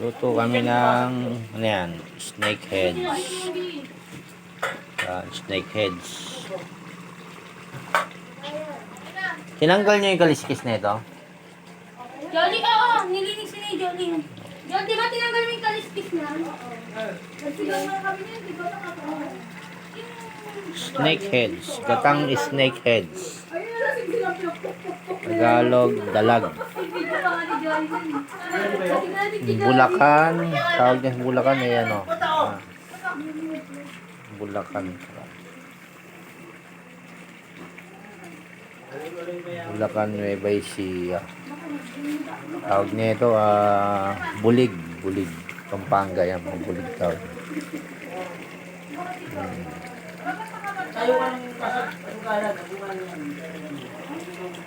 Luto kami ng ano yan, snake heads. Yan, snake heads. Tinanggal niyo yung kaliskis na ito? Jolly, oo, nilinis ni Jolly. Jolly, di ba tinanggal mo yung kaliskis na? Nagsigaw na kami niya, di ba nakatawa? Snake heads. Gatang snake heads. Tagalog, dalag. Bulacan. Tawag niya sa Bulacan ay ano. Bulacan. Bulacan, Nueva Ecija. Tawag niya ito, bulig. Bulig. Pampanga yan. Bulig tawag.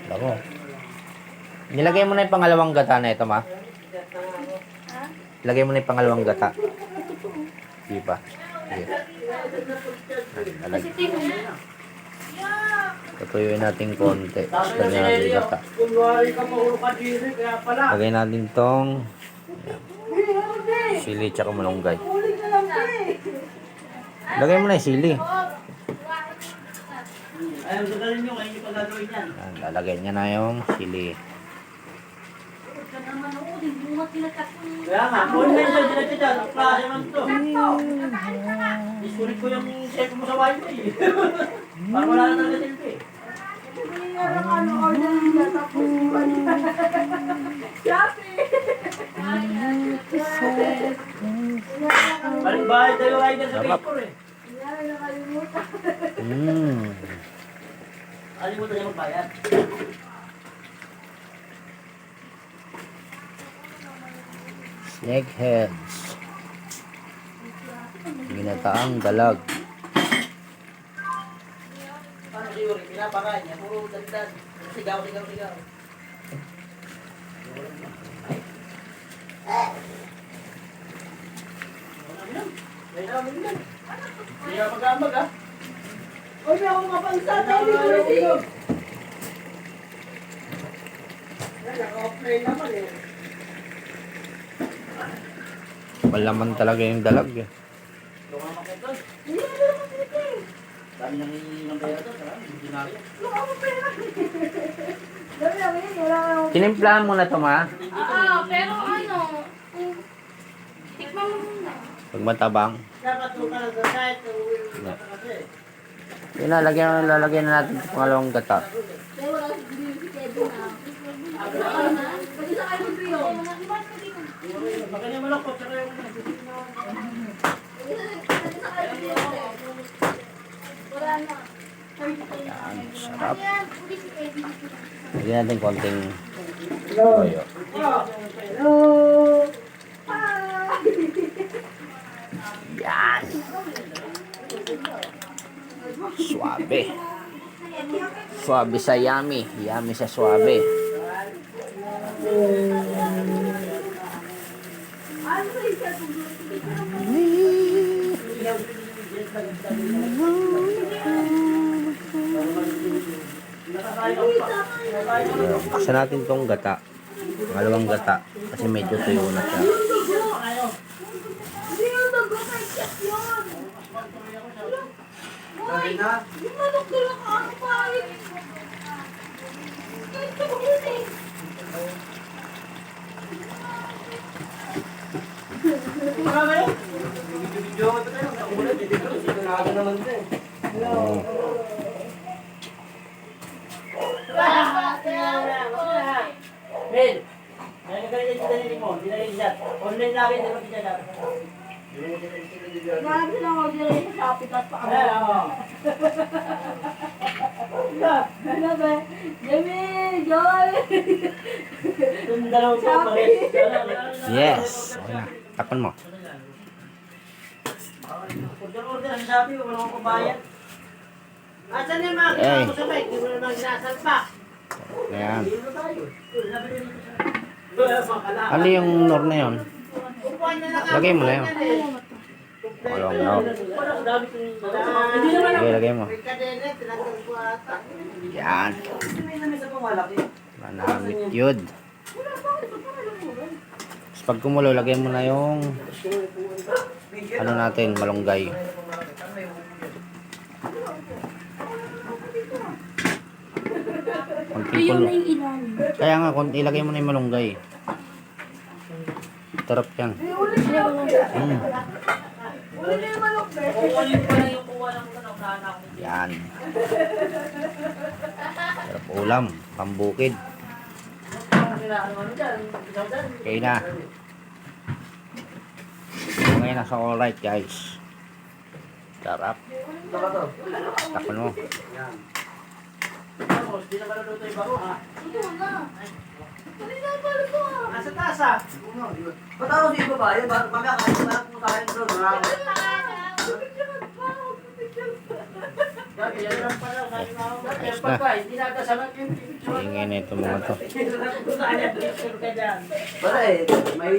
Ako. Nilagay mo na yung pangalawang gata na ito, ma? Ilagay mo na yung pangalawang gata. Di pa. Sige. Tutuyuin natin konti. Lagyan natin yung gata. Lagay natin tong sili tsaka malunggay. Lagay mo na yung sili. Ayaw sa galing nyo, kayo pa gagawin yan. Lalagay niya na yung sili. Kaya nga, online sa dila dyan, ang klase man ito. Isulit ko yung check mo sa wifi. Para wala na talaga silpi. Balik bahay tayo ay sa Facebook eh. Alimutan niya magbayad. Snake heads. Ginataang dalag. Paano si Yuri? Pinapakain niya. Puro dandan. Sigaw, sigaw, sigaw. May namin yan. Hindi na mag-aambag ah. Huwag na akong kapansa, tayo ni Naka-offline naman eh. Malaman talaga yung dalag eh. Ito nga makita. Dami nang ng pera to. Hindi na rin. Dami lang yun, wala ka akong... Tinimplahan mo na to, ma? Pero ano, tikman mo muna. Pag matabang. Dapat mo ka lang sa site. Yun na, lalagyan na natin sa pangalawang gata. Kaya wala si Bill, si Kevin na. Pwede sa kayo ng Bill. Baka niya malakot. Saka yung... Pwede sa kayo ng Bill. Wala na. Yan, sarap. Lagyan natin konting toyo. Hello! Yan. Suabe. Suabe sa yummy. Yummy sa suabe. Buksan natin tong gata. Pangalawang gata. Kasi medyo tuyo na siya. Hindi yung mag-check yun! Hoy! Yung manok ko lang ako kahit! Ito ko yun eh! Baka kayo? Video-video ko tayo. Sa ulan. Sinunado naman ito eh. Ben, may nagkalitin si Daniling mo. Dinalin siya. Online namin din mag-isa siya. Marami silang order sa Shopee tapos pa Eh, oo. Ano ba? Jimmy! Joy! Yung dalawang to, pares. Yes. Okay na. Tapan mo. Order ang sabi, wala akong pabayad. Asan yung mga Eh. kasama sa bike? Hindi mo naman sinasalpa. Ayan. Dito tayo. Ano yung nor na yun? Upuan niya lang. Lagay mo na yun. Walang nor. Hindi naman Okay, lagay mo. may kadena, tinanggal ko ata. Yan. May namin sa pumalaki. Manamit yun. Pag kumulo, lagyan mo na yung ano natin, malunggay. Konting Yung kulo. na yung ilalim. Kaya nga, ilagay mo na yung malunggay. Sarap yan. Mm. Yan. Sarap ulam, pambukid. Okay na. Ngayon nasa alright guys. Sarap. Saka to. Takpan mo. Yan. Tapos, di na maluluto yung baro, ha? Nasa taas, ha? Ba't ako sa iba ba? Yan, mamaya kahit na po tayo doon, ha? Ayos na. Ingay na itong mga to. Wala eh, may...